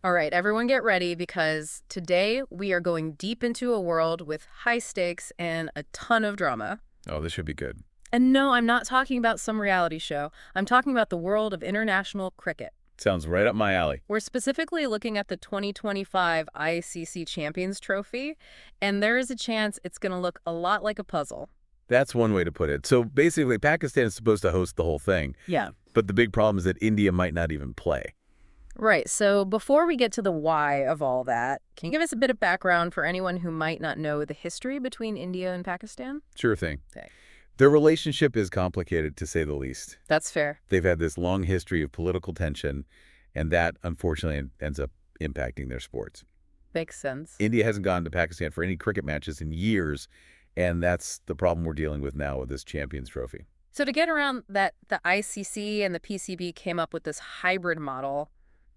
All right, everyone get ready because today we are going deep into a world with high stakes and a ton of drama. Oh, this should be good. And no, I'm not talking about some reality show. I'm talking about the world of international cricket. Sounds right up my alley. We're specifically looking at the 2025 ICC Champions Trophy, and there is a chance it's going to look a lot like a puzzle. That's one way to put it. So basically, Pakistan is supposed to host the whole thing, Yeah. but the big problem is that India might not even play. Right, so before we get to the why of all that, can you give us a bit of background for anyone who might not know the history between India and Pakistan? Sure thing. Okay. Their relationship is complicated, to say the least. That's fair. They've had this long history of political tension, and that, unfortunately, ends up impacting their sports. Makes sense. India hasn't gone to Pakistan for any cricket matches in years, and that's the problem we're dealing with now with this Champions Trophy. So to get around that, the ICC and the PCB came up with this hybrid model,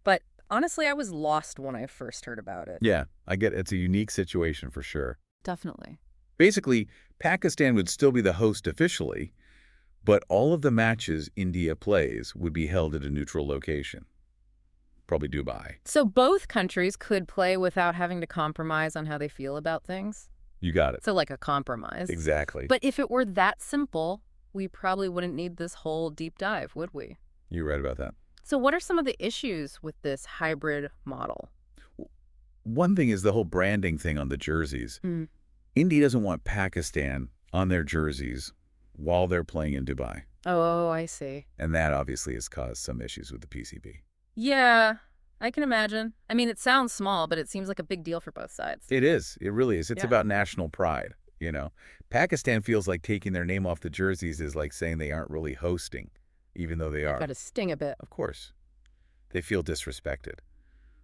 but honestly, I was lost when I first heard about it. Yeah, I get it's a unique situation for sure. Definitely. Basically, Pakistan would still be the host officially, but all of the matches India plays would be held at a neutral location, probably Dubai. So both countries could play without having to compromise on how they feel about things? You got it. So like a compromise. Exactly. But if it were that simple, we probably wouldn't need this whole deep dive, would we? You're right about that. So what are some of the issues with this hybrid model? One thing is the whole branding thing on the jerseys. Mm. India doesn't want Pakistan on their jerseys while they're playing in Dubai. Oh, I see. And that obviously has caused some issues with the PCB. Yeah, I can imagine. I mean, it sounds small, but it seems like a big deal for both sides. It is. It really is. It's Yeah. about national pride, you know. Pakistan feels like taking their name off the jerseys is like saying they aren't really hosting, even though they are. Got to sting a bit. Of course. They feel disrespected,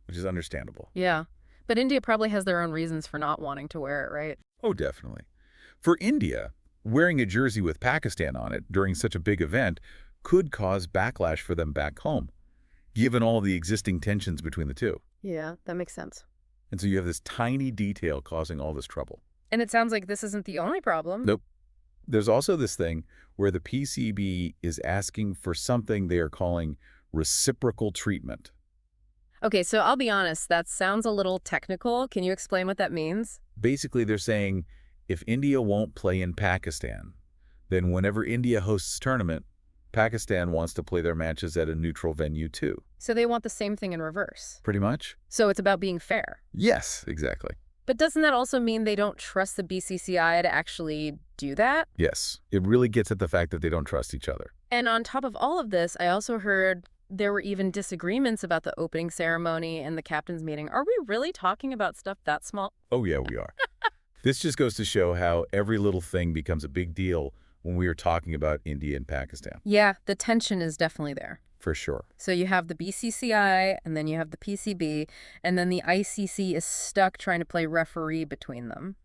which is understandable. Yeah. But India probably has their own reasons for not wanting to wear it, right? Oh, definitely. For India, wearing a jersey with Pakistan on it during such a big event could cause backlash for them back home, given all the existing tensions between the two. Yeah, that makes sense. And so you have this tiny detail causing all this trouble. And it sounds like this isn't the only problem. Nope. There's also this thing where the PCB is asking for something they are calling reciprocal treatment. Okay, so I'll be honest, that sounds a little technical. Can you explain what that means? Basically, they're saying if India won't play in Pakistan, then whenever India hosts a tournament, Pakistan wants to play their matches at a neutral venue too. So they want the same thing in reverse. Pretty much? So it's about being fair. Yes, exactly. But doesn't that also mean they don't trust the BCCI to actually do that? Yes. It really gets at the fact that they don't trust each other. And on top of all of this, I also heard there were even disagreements about the opening ceremony and the captain's meeting. Are we really talking about stuff that small? Oh, yeah, we are. This just goes to show how every little thing becomes a big deal when we are talking about India and Pakistan. Yeah, the tension is definitely there. For sure. So you have the BCCI, and then you have the PCB, and then the ICC is stuck trying to play referee between them.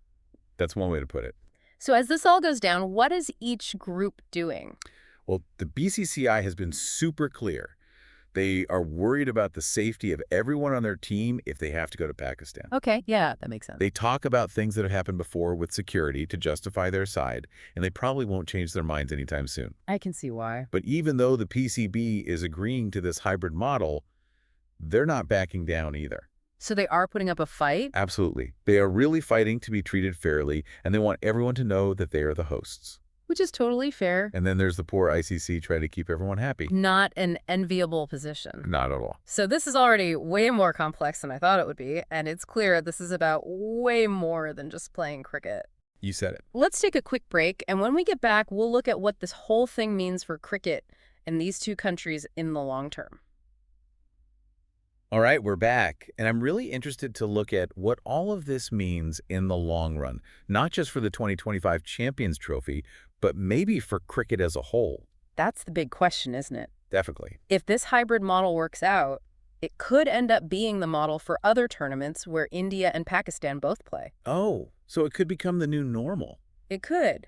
That's one way to put it. So as this all goes down, what is each group doing? Well, the BCCI has been super clear. They are worried about the safety of everyone on their team if they have to go to Pakistan. Okay, yeah, that makes sense. They talk about things that have happened before with security to justify their side, and they probably won't change their minds anytime soon. I can see why. But even though the PCB is agreeing to this hybrid model, they're not backing down either. So they are putting up a fight? Absolutely. They are really fighting to be treated fairly, and they want everyone to know that they are the hosts. Which is totally fair. And then there's the poor ICC trying to keep everyone happy. Not an enviable position. Not at all. So this is already way more complex than I thought it would be, and it's clear this is about way more than just playing cricket. You said it. Let's take a quick break, and when we get back, we'll look at what this whole thing means for cricket in these two countries in the long term. All right, we're back, and I'm really interested to look at what all of this means in the long run, not just for the 2025 Champions Trophy, but maybe for cricket as a whole. That's the big question, isn't it? Definitely. If this hybrid model works out, it could end up being the model for other tournaments where India and Pakistan both play. Oh, so it could become the new normal. It could.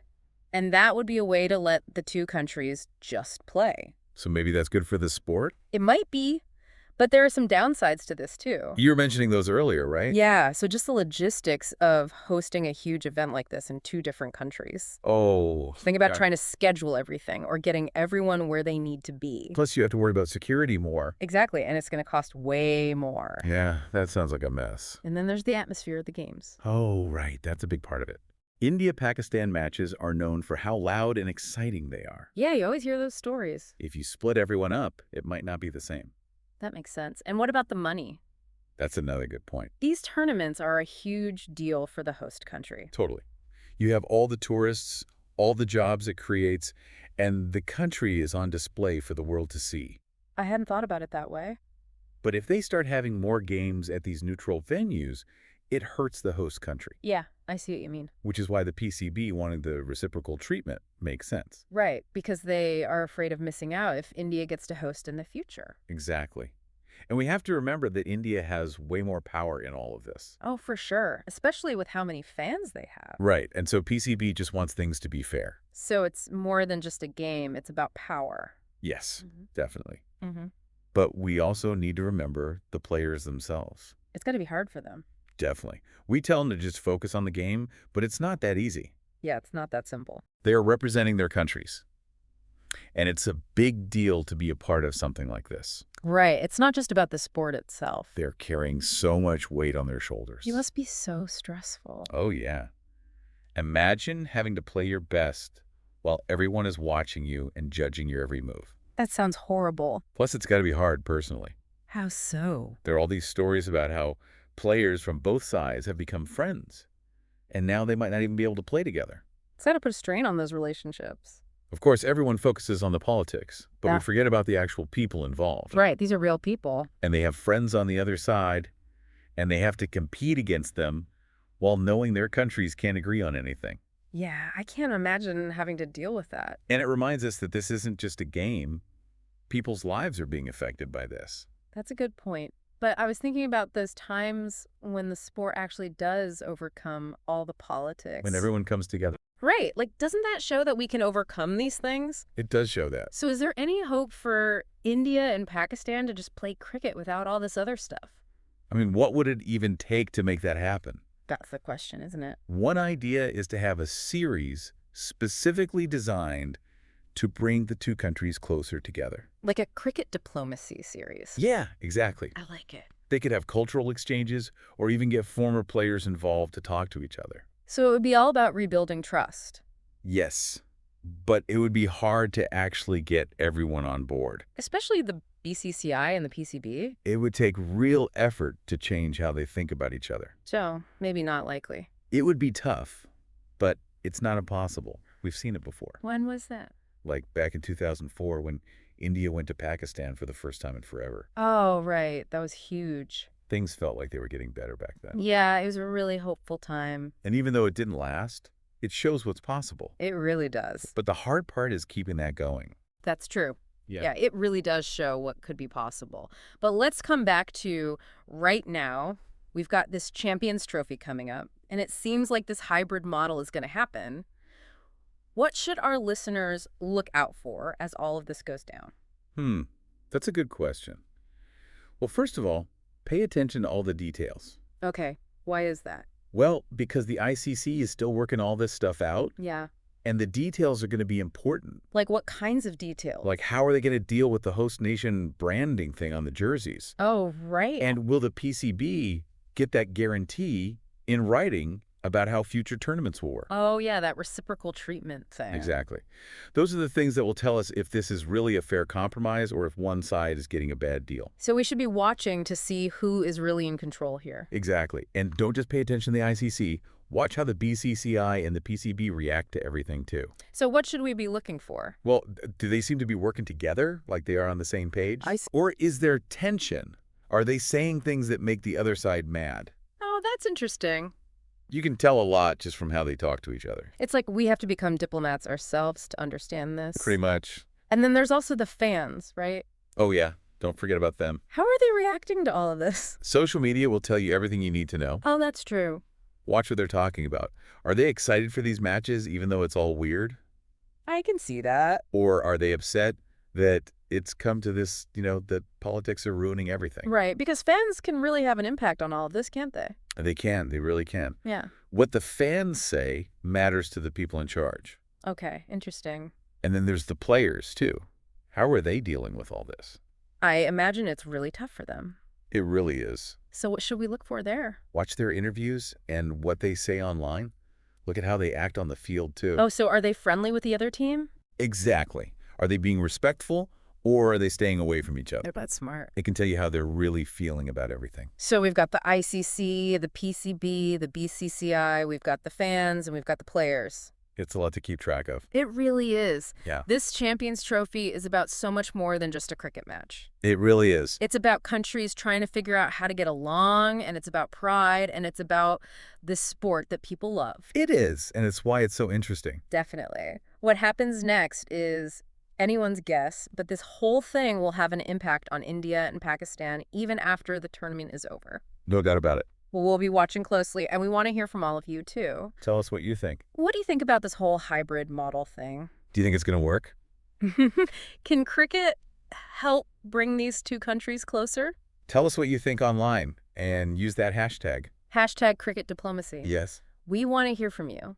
And that would be a way to let the two countries just play. So maybe that's good for the sport? It might be, But there are some downsides to this, too. You were mentioning those earlier, right? Yeah, so just the logistics of hosting a huge event like this in two different countries. Oh, Think about yeah. trying to schedule everything or getting everyone where they need to be. Plus, you have to worry about security more. Exactly, and it's going to cost way more. Yeah, that sounds like a mess. And then there's the atmosphere of the games. Oh, right. That's a big part of it. India-Pakistan matches are known for how loud and exciting they are. Yeah, you always hear those stories. If you split everyone up, it might not be the same. That makes sense. And what about the money? That's another good point. These tournaments are a huge deal for the host country. Totally. You have all the tourists, all the jobs it creates, and the country is on display for the world to see. I hadn't thought about it that way. But if they start having more games at these neutral venues, it hurts the host country, Yeah, I see what you mean. which is why the PCB wanted the reciprocal treatment makes sense. Right, because they are afraid of missing out if India gets to host in the future. Exactly. And we have to remember that India has way more power in all of this. Oh, for sure, especially with how many fans they have. Right, and so PCB just wants things to be fair. So it's more than just a game, it's about power. Yes, Mhm. definitely. Mm-hmm. But we also need to remember the players themselves. It's got to be hard for them. Definitely. We tell them to just focus on the game, but it's not that easy. Yeah, it's not that simple. They are representing their countries. And it's a big deal to be a part of something like this. Right, it's not just about the sport itself. They're carrying so much weight on their shoulders. You must be so stressful. Oh, yeah. Imagine having to play your best while everyone is watching you and judging your every move. That sounds horrible. Plus, it's got to be hard personally. How so? There are all these stories about how players from both sides have become friends, and now they might not even be able to play together. It's got to put a strain on those relationships. Of course, everyone focuses on the politics, but Yeah. we forget about the actual people involved. Right, these are real people. And they have friends on the other side, and they have to compete against them while knowing their countries can't agree on anything. Yeah, I can't imagine having to deal with that. And it reminds us that this isn't just a game. People's lives are being affected by this. That's a good point. But I was thinking about those times when the sport actually does overcome all the politics. When everyone comes together, Right, like doesn't that show that we can overcome these things? it does show that. So is there any hope for India and Pakistan to just play cricket without all this other stuff? I mean, what would it even take to make that happen? That's the question, isn't it? One idea is to have a series specifically designed to bring the two countries closer together. Like a cricket diplomacy series. Yeah, exactly. I like it. They could have cultural exchanges or even get former players involved to talk to each other. So it would be all about rebuilding trust. Yes, but it would be hard to actually get everyone on board. Especially the BCCI and the PCB. It would take real effort to change how they think about each other. So maybe not likely. It would be tough, but it's not impossible. We've seen it before. When was that? Like back in 2004 when India went to Pakistan for the first time in forever. Oh, right. That was huge. Things felt like they were getting better back then. Yeah, it was a really hopeful time. And even though it didn't last, it shows what's possible. It really does. But the hard part is keeping that going. That's true. Yeah, it really does show what could be possible. But let's come back to right now. We've got this Champions Trophy coming up, and it seems like this hybrid model is going to happen. What should our listeners look out for as all of this goes down? That's a good question. Well, first of all, pay attention to all the details. Okay, why is that? Well, because the ICC is still working all this stuff out, Yeah, and the details are going to be important. like what kinds of details? Like, how are they going to deal with the host nation branding thing on the jerseys? Oh, right. And will the PCB get that guarantee in writing about how future tournaments will work? Oh, yeah, that reciprocal treatment thing. Exactly. Those are the things that will tell us if this is really a fair compromise or if one side is getting a bad deal. So we should be watching to see who is really in control here. Exactly. And don't just pay attention to the ICC. Watch how the BCCI and the PCB react to everything, too. So what should we be looking for? Well, do they seem to be working together, like they are on the same page? Or is there tension? Are they saying things that make the other side mad? Oh, that's interesting. You can tell a lot just from how they talk to each other. It's like we have to become diplomats ourselves to understand this. Pretty much. And then there's also the fans, right? Oh, yeah. Don't forget about them. How are they reacting to all of this? Social media will tell you everything you need to know. Oh, that's true. Watch what they're talking about. Are they excited for these matches, even though it's all weird? I can see that. Or are they upset that it's come to this, that politics are ruining everything. Right, because fans can really have an impact on all of this, can't they? They can. They really can. Yeah. What the fans say matters to the people in charge. Okay, interesting. And then there's the players, too. How are they dealing with all this? I imagine it's really tough for them. It really is. So what should we look for there? Watch their interviews and what they say online. Look at how they act on the field, too. Oh, so are they friendly with the other team? Exactly. Are they being respectful, or are they staying away from each other? That's smart. It can tell you how they're really feeling about everything. So we've got the ICC, the PCB, the BCCI, we've got the fans, and we've got the players. It's a lot to keep track of. It really is. Yeah. This Champions Trophy is about so much more than just a cricket match. It really is. It's about countries trying to figure out how to get along, and it's about pride, and it's about this sport that people love. It is, and it's why it's so interesting. Definitely. What happens next is anyone's guess, but this whole thing will have an impact on India and Pakistan even after the tournament is over. No doubt about it. Well, we'll be watching closely, and we want to hear from all of you, too. Tell us what you think. What do you think about this whole hybrid model thing? Do you think it's going to work? Can cricket help bring these two countries closer? Tell us what you think online and use that hashtag. Hashtag cricket diplomacy. Yes. We want to hear from you.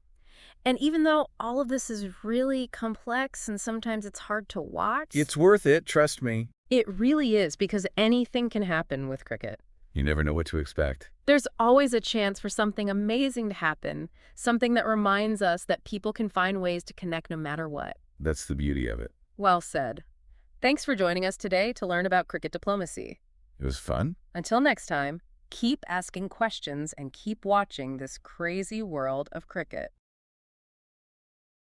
And even though all of this is really complex and sometimes it's hard to watch, It's worth it, trust me. it really is, because anything can happen with cricket. You never know what to expect. There's always a chance for something amazing to happen, something that reminds us that people can find ways to connect no matter what. That's the beauty of it. Well said. Thanks for joining us today to learn about cricket diplomacy. It was fun. Until next time, keep asking questions and keep watching this crazy world of cricket.